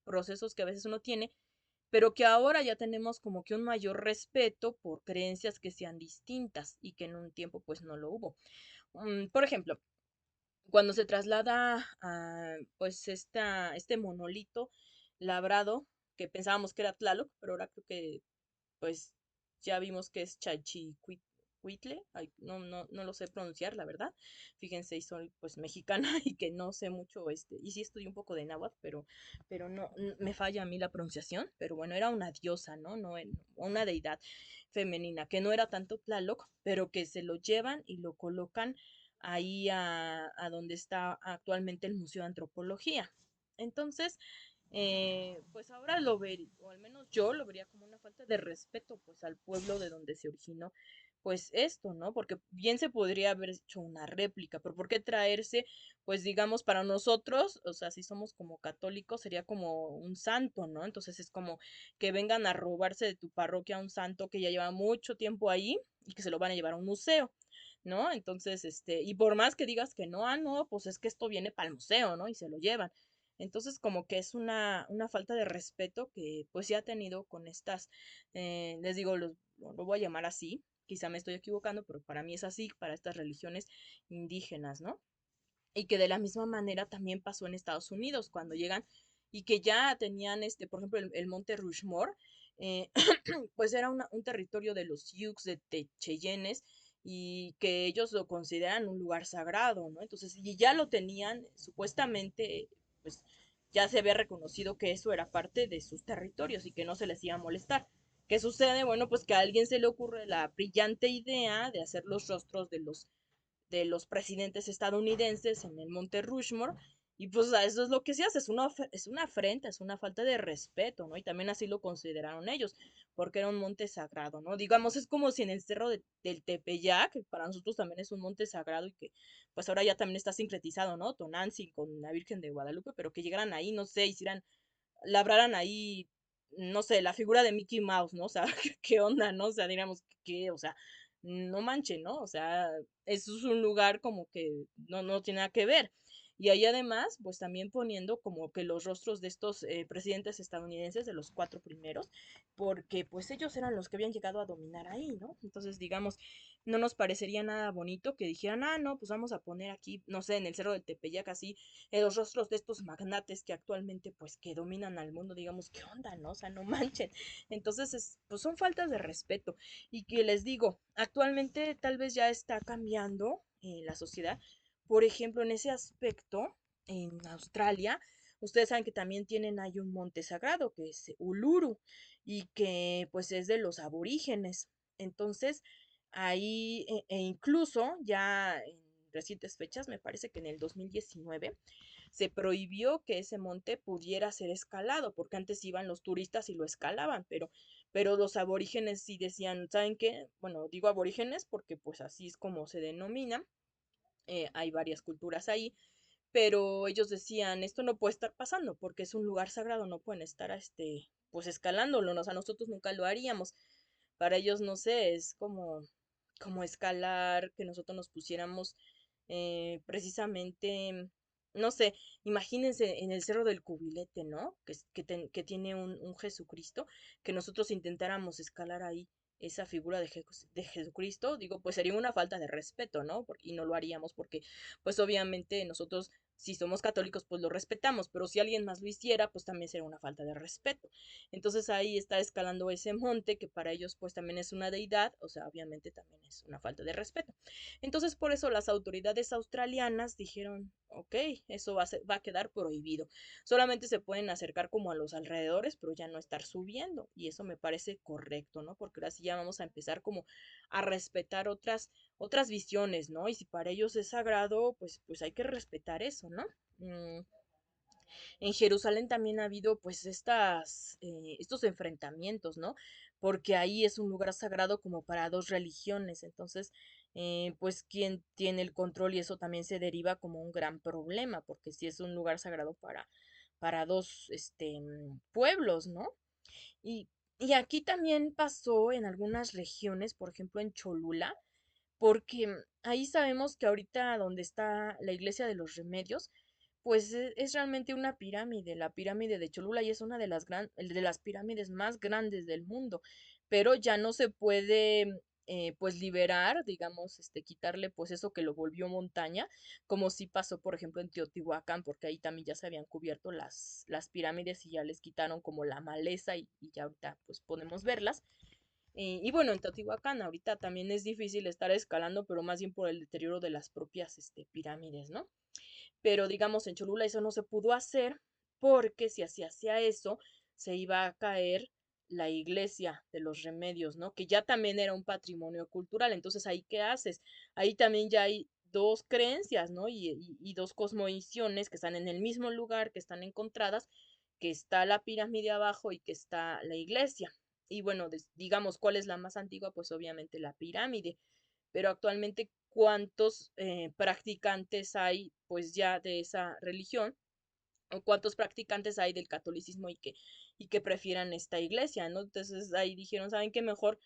procesos que a veces uno tiene pero que ahora ya tenemos como que un mayor respeto por creencias que sean distintas y que en un tiempo pues no lo hubo. Por ejemplo, cuando se traslada a pues este monolito labrado, que pensábamos que era Tlaloc, pero ahora creo que pues ya vimos que es Chalchihuitle, ay, no lo sé pronunciar, la verdad. Fíjense, y soy pues mexicana y que no sé mucho, y sí estudié un poco de náhuatl, pero no, me falla a mí la pronunciación, pero bueno, era una diosa, ¿no? Una deidad femenina, que no era tanto Tlaloc, pero que se lo llevan y lo colocan ahí a donde está actualmente el Museo de Antropología. Entonces, pues ahora lo vería, o al menos yo lo vería como una falta de respeto pues al pueblo de donde se originó pues esto, ¿no? Porque bien se podría haber hecho una réplica, pero ¿por qué traerse, pues digamos, para nosotros, o sea, si somos como católicos, sería como un santo, ¿no? Entonces es como que vengan a robarse de tu parroquia un santo que ya lleva mucho tiempo ahí y que se lo van a llevar a un museo. ¿No? Entonces, y por más que digas que no, ah, no, pues es que esto viene para el museo, ¿no? Y se lo llevan. Entonces, como que es una falta de respeto que pues ya ha tenido con estas, les digo, lo voy a llamar así, quizá me estoy equivocando, pero para mí es así, para estas religiones indígenas, ¿no? Y que de la misma manera también pasó en Estados Unidos, cuando llegan y que ya tenían, por ejemplo, el monte Rushmore, eh, pues era un territorio de los Sioux, de Cheyennes, y que ellos lo consideran un lugar sagrado, ¿no? Entonces, y ya lo tenían, supuestamente, pues ya se había reconocido que eso era parte de sus territorios y que no se les iba a molestar. ¿Qué sucede? Bueno, pues que a alguien se le ocurre la brillante idea de hacer los rostros de los presidentes estadounidenses en el Monte Rushmore. Y pues eso es lo que se hace, es una afrenta, es una falta de respeto, ¿no? Y también así lo consideraron ellos, porque era un monte sagrado, ¿no? Digamos, es como si en el cerro del Tepeyac, que para nosotros también es un monte sagrado y que pues ahora ya también está sincretizado, ¿no? Tonantzin con la Virgen de Guadalupe, pero que llegaran ahí, no sé, labraran ahí, no sé, la figura de Mickey Mouse, ¿no? O sea, ¿qué onda, no? O sea, diríamos, ¿qué? O sea, no manchen, ¿no? O sea, eso es un lugar como que no tiene nada que ver. Y ahí además, pues también poniendo como que los rostros de estos presidentes estadounidenses, de los cuatro primeros, porque pues ellos eran los que habían llegado a dominar ahí, ¿no? Entonces, digamos, no nos parecería nada bonito que dijeran, ah, no, pues vamos a poner aquí, no sé, en el Cerro del Tepeyac así, los rostros de estos magnates que actualmente pues que dominan al mundo, digamos, ¿qué onda, no? O sea, no manchen. Entonces, pues son faltas de respeto. Y que les digo, actualmente tal vez ya está cambiando la sociedad. Por ejemplo, en ese aspecto, en Australia, ustedes saben que también tienen ahí un monte sagrado, que es Uluru, y que pues es de los aborígenes. Entonces, ahí, incluso ya en recientes fechas, me parece que en el 2019, se prohibió que ese monte pudiera ser escalado, porque antes iban los turistas y lo escalaban, pero los aborígenes sí decían, ¿saben qué? Bueno, digo aborígenes porque pues así es como se denomina, hay varias culturas ahí, pero ellos decían, esto no puede estar pasando porque es un lugar sagrado, no pueden estar, pues escalándolo, ¿no? O sea, nosotros nunca lo haríamos. Para ellos, no sé, es como escalar, que nosotros nos pusiéramos precisamente no sé, imagínense en el Cerro del Cubilete, ¿no? Que tiene un Jesucristo, que nosotros intentáramos escalar ahí esa figura de Jesucristo, digo, pues sería una falta de respeto, ¿no? Y no lo haríamos porque, pues obviamente nosotros, si somos católicos, pues lo respetamos, pero si alguien más lo hiciera, pues también sería una falta de respeto. Entonces ahí está escalando ese monte, que para ellos, pues también es una deidad, o sea, obviamente también es una falta de respeto. Entonces, por eso las autoridades australianas dijeron, ok, eso va a quedar prohibido. Solamente se pueden acercar como a los alrededores, pero ya no estar subiendo. Y eso me parece correcto, ¿no? Porque ahora sí ya vamos a empezar como a respetar otras visiones, ¿no? Y si para ellos es sagrado, pues hay que respetar eso, ¿no? Mm, en Jerusalén también ha habido pues estos enfrentamientos, ¿no? Porque ahí es un lugar sagrado como para dos religiones, entonces pues quién tiene el control y eso también se deriva como un gran problema, porque si es un lugar sagrado para dos pueblos, ¿no? Y, y aquí también pasó en algunas regiones, por ejemplo en Cholula, porque ahí sabemos que ahorita donde está la iglesia de los Remedios, pues es realmente una pirámide, la pirámide de Cholula, y es una de las pirámides más grandes del mundo, pero ya no se puede pues liberar, digamos, quitarle pues eso que lo volvió montaña, como sí pasó, por ejemplo, en Teotihuacán, porque ahí también ya se habían cubierto las pirámides y ya les quitaron como la maleza y ya ahorita pues podemos verlas. Y bueno, en Teotihuacán ahorita también es difícil estar escalando, pero más bien por el deterioro de las propias pirámides, ¿no? Pero digamos, en Cholula eso no se pudo hacer porque si se hacía eso, se iba a caer la iglesia de los Remedios, ¿no? Que ya también era un patrimonio cultural. Entonces, ¿ahí qué haces? Ahí también ya hay dos creencias, ¿no? Y dos cosmovisiones que están en el mismo lugar, que están encontradas, que está la pirámide abajo y que está la iglesia. Y bueno, digamos, ¿cuál es la más antigua? Pues obviamente la pirámide. Pero actualmente, ¿cuántos practicantes hay pues ya de esa religión? ¿O cuántos practicantes hay del catolicismo y que prefieran esta iglesia, ¿no? Entonces ahí dijeron, ¿saben qué? Mejor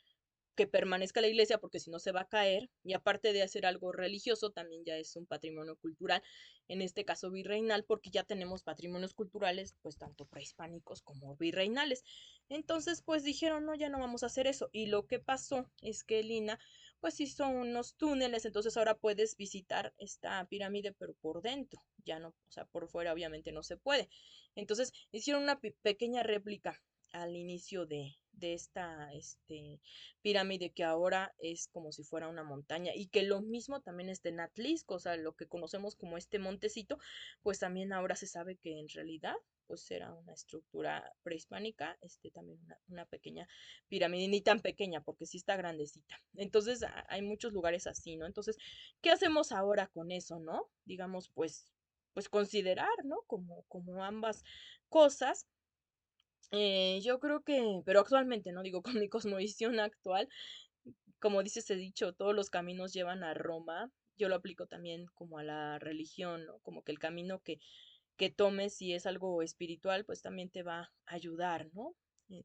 que permanezca la iglesia porque si no se va a caer y aparte de hacer algo religioso también ya es un patrimonio cultural, en este caso virreinal, porque ya tenemos patrimonios culturales pues tanto prehispánicos como virreinales. Entonces pues dijeron, no, ya no vamos a hacer eso, y lo que pasó es que Lina pues hizo unos túneles, entonces ahora puedes visitar esta pirámide pero por dentro, ya no, o sea, por fuera obviamente no se puede. Entonces hicieron una pequeña réplica al inicio de esta pirámide que ahora es como si fuera una montaña y que lo mismo también está en Atlisco, o sea, lo que conocemos como este montecito, pues también ahora se sabe que en realidad pues era una estructura prehispánica, también una pequeña pirámide, ni tan pequeña porque sí está grandecita. Entonces hay muchos lugares así, ¿no? Entonces, ¿qué hacemos ahora con eso, no? Digamos, pues considerar, ¿no? Como ambas cosas. Yo creo que, pero actualmente, ¿no? Digo, con mi cosmovisión actual, como dice ese dicho, todos los caminos llevan a Roma. Yo lo aplico también como a la religión, ¿no? Como que el camino que tomes, si es algo espiritual, pues también te va a ayudar, ¿no?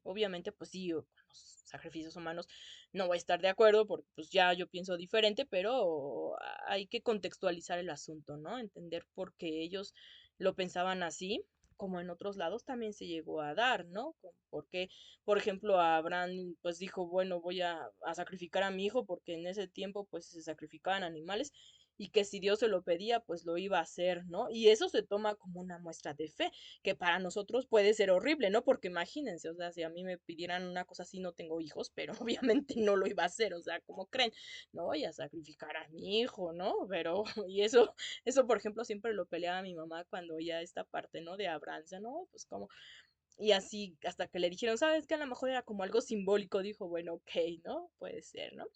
Obviamente, pues sí, yo con los sacrificios humanos no voy a estar de acuerdo porque pues ya yo pienso diferente, pero hay que contextualizar el asunto, ¿no? Entender por qué ellos lo pensaban así, como en otros lados también se llegó a dar, ¿no? Porque, por ejemplo, Abraham pues dijo, bueno, voy a sacrificar a mi hijo porque en ese tiempo pues se sacrificaban animales y que si Dios se lo pedía, pues lo iba a hacer, ¿no? Y eso se toma como una muestra de fe, que para nosotros puede ser horrible, ¿no? Porque imagínense, o sea, si a mí me pidieran una cosa así, no tengo hijos, pero obviamente no lo iba a hacer, o sea, ¿cómo creen? No voy a sacrificar a mi hijo, ¿no? Pero, y eso por ejemplo, siempre lo peleaba mi mamá cuando ya esta parte, ¿no? De Abraham, ¿no? Pues como, y así, hasta que le dijeron, ¿sabes qué? A lo mejor era como algo simbólico, dijo, bueno, ok, ¿no? Puede ser, ¿no?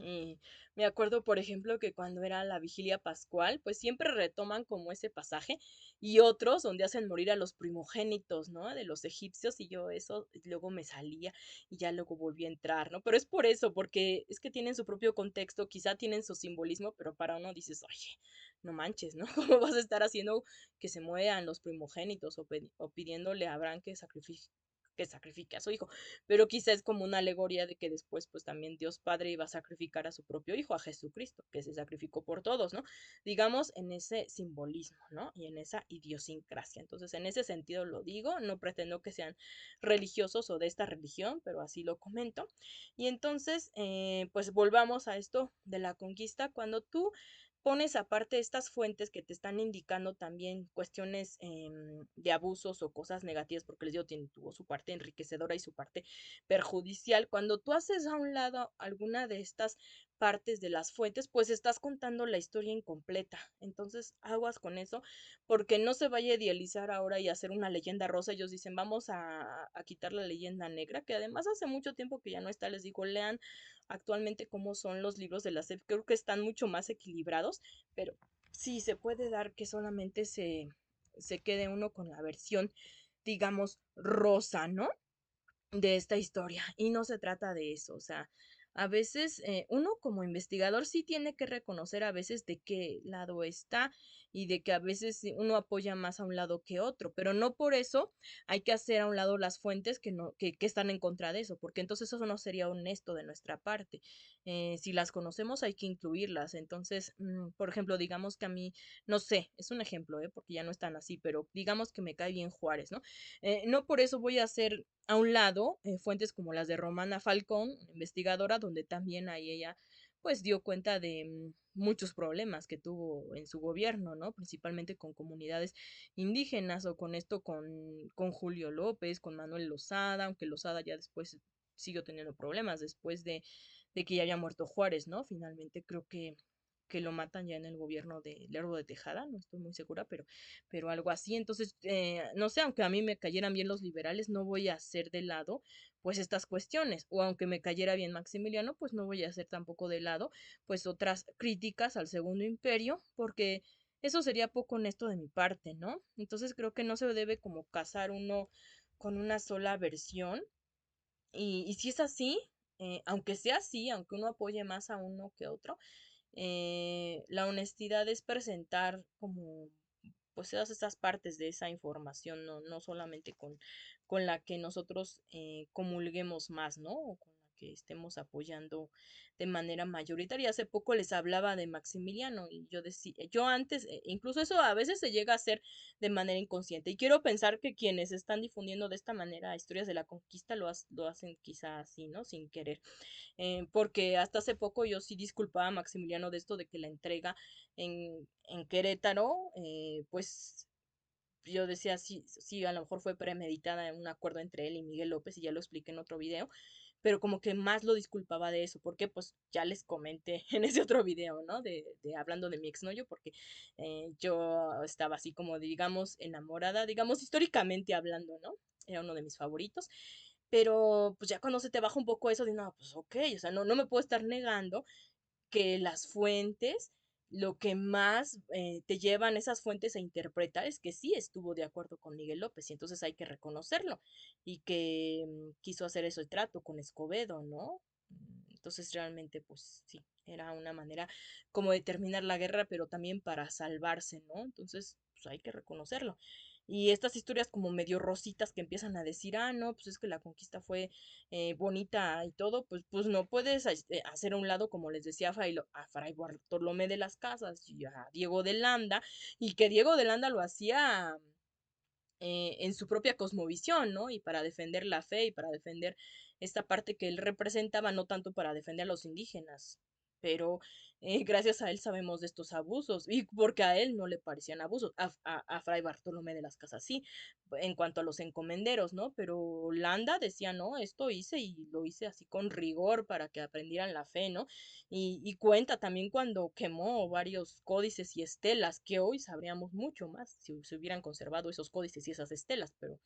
Y me acuerdo, por ejemplo, que cuando era la vigilia pascual, pues siempre retoman como ese pasaje y otros donde hacen morir a los primogénitos, ¿no? De los egipcios y yo eso luego me salía y ya luego volví a entrar, ¿no? Pero es por eso, porque es que tienen su propio contexto, quizá tienen su simbolismo, pero para uno dices, oye, no manches, ¿no? ¿Cómo vas a estar haciendo que se mueran los primogénitos o pidiéndole a Abraham que sacrifique a su hijo, pero quizá es como una alegoría de que después pues también Dios Padre iba a sacrificar a su propio hijo, a Jesucristo, que se sacrificó por todos, ¿no? Digamos en ese simbolismo, ¿no? Y en esa idiosincrasia. Entonces, en ese sentido lo digo, no pretendo que sean religiosos o de esta religión, pero así lo comento. Y entonces, pues volvamos a esto de la conquista, cuando tú pones aparte estas fuentes que te están indicando también cuestiones de abusos o cosas negativas, porque les digo, tuvo su parte enriquecedora y su parte perjudicial. Cuando tú haces a un lado alguna de estas partes de las fuentes, pues estás contando la historia incompleta. Entonces, aguas con eso, porque no se vaya a idealizar ahora y hacer una leyenda rosa. Ellos dicen, vamos a quitar la leyenda negra, que además hace mucho tiempo que ya no está. Les digo, lean actualmente cómo son los libros de la SEP, creo que están mucho más equilibrados, pero sí se puede dar que solamente se quede uno con la versión, digamos, rosa, ¿no? De esta historia. Y no se trata de eso, o sea, a veces uno como investigador sí tiene que reconocer a veces de qué lado está y de que a veces uno apoya más a un lado que otro, pero no por eso hay que hacer a un lado las fuentes que, no, que están en contra de eso, porque entonces eso no sería honesto de nuestra parte. Si las conocemos hay que incluirlas. Entonces, por ejemplo, digamos que a mí, no sé, es un ejemplo, porque ya no están así, pero digamos que me cae bien Juárez, ¿no? No por eso voy a hacer a un lado fuentes como las de Romana Falcón, investigadora, donde también ahí ella pues dio cuenta de muchos problemas que tuvo en su gobierno, ¿no? Principalmente con comunidades indígenas o con esto con Julio López, con Manuel Lozada, aunque Lozada ya después siguió teniendo problemas después de que ya haya muerto Juárez, ¿no? Finalmente creo que lo matan ya en el gobierno de Lerdo de Tejada, no estoy muy segura, pero algo así. Entonces, no sé, aunque a mí me cayeran bien los liberales, no voy a hacer de lado pues estas cuestiones, o aunque me cayera bien Maximiliano, pues no voy a hacer tampoco de lado pues otras críticas al Segundo Imperio, porque eso sería poco honesto de mi parte, ¿no? Entonces creo que no se debe como casar uno con una sola versión, y si es así, aunque sea así, aunque uno apoye más a uno que a otro, la honestidad es presentar como pues todas estas partes de esa información, no solamente con la que nosotros comulguemos más, ¿no? O con la que estemos apoyando de manera mayoritaria. Hace poco les hablaba de Maximiliano y yo decía, yo antes, incluso eso a veces se llega a hacer de manera inconsciente. Y quiero pensar que quienes están difundiendo de esta manera historias de la conquista lo hacen quizá así, ¿no? Sin querer, porque hasta hace poco yo sí disculpaba a Maximiliano de esto de que la entrega en Querétaro, pues yo decía, sí, sí, a lo mejor fue premeditada en un acuerdo entre él y Miguel López, y ya lo expliqué en otro video, pero como que más lo disculpaba de eso, porque pues ya les comenté en ese otro video, ¿no? De hablando de mi exnovio, porque yo estaba así como, digamos, enamorada, digamos, históricamente hablando, ¿no? Era uno de mis favoritos, pero pues ya cuando se te baja un poco eso de, no, pues ok, o sea, no me puedo estar negando que las fuentes, lo que más te llevan esas fuentes a interpretar es que sí estuvo de acuerdo con Miguel López, y entonces hay que reconocerlo, y que quiso hacer eso el trato con Escobedo, ¿no? Entonces realmente pues sí, era una manera como de terminar la guerra, pero también para salvarse, ¿no? Entonces pues hay que reconocerlo. Y estas historias como medio rositas que empiezan a decir, ah, no, pues es que la conquista fue bonita y todo, pues no puedes hacer a un lado, como les decía a Fray Bartolomé de las Casas y a Diego de Landa, y que Diego de Landa lo hacía en su propia cosmovisión, ¿no? Y para defender la fe y para defender esta parte que él representaba, no tanto para defender a los indígenas. Pero gracias a él sabemos de estos abusos, y porque a él no le parecían abusos, a Fray Bartolomé de las Casas sí, en cuanto a los encomenderos, ¿no? Pero Landa decía, no, esto hice y lo hice así con rigor para que aprendieran la fe, ¿no? Y cuenta también cuando quemó varios códices y estelas, que hoy sabríamos mucho más si se hubieran conservado esos códices y esas estelas, pero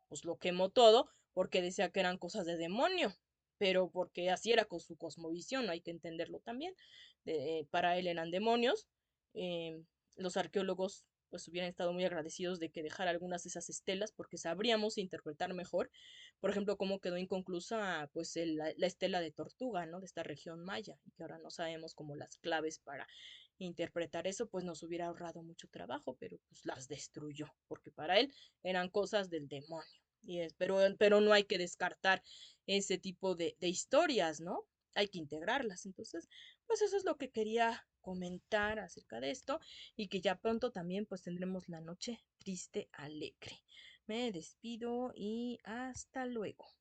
pues lo quemó todo porque decía que eran cosas de demonio, pero porque así era con su cosmovisión, ¿no? Hay que entenderlo también. Para él eran demonios. eh, los arqueólogos pues hubieran estado muy agradecidos de que dejara algunas de esas estelas, porque sabríamos interpretar mejor, por ejemplo, cómo quedó inconclusa pues la estela de Tortuga, ¿no? De esta región maya, y que ahora no sabemos como las claves para interpretar eso, pues nos hubiera ahorrado mucho trabajo, pero pues las destruyó, porque para él eran cosas del demonio. pero no hay que descartar ese tipo de historias, ¿no? Hay que integrarlas. Entonces, pues eso es lo que quería comentar acerca de esto y que ya pronto también pues tendremos la noche triste alegre. Me despido y hasta luego.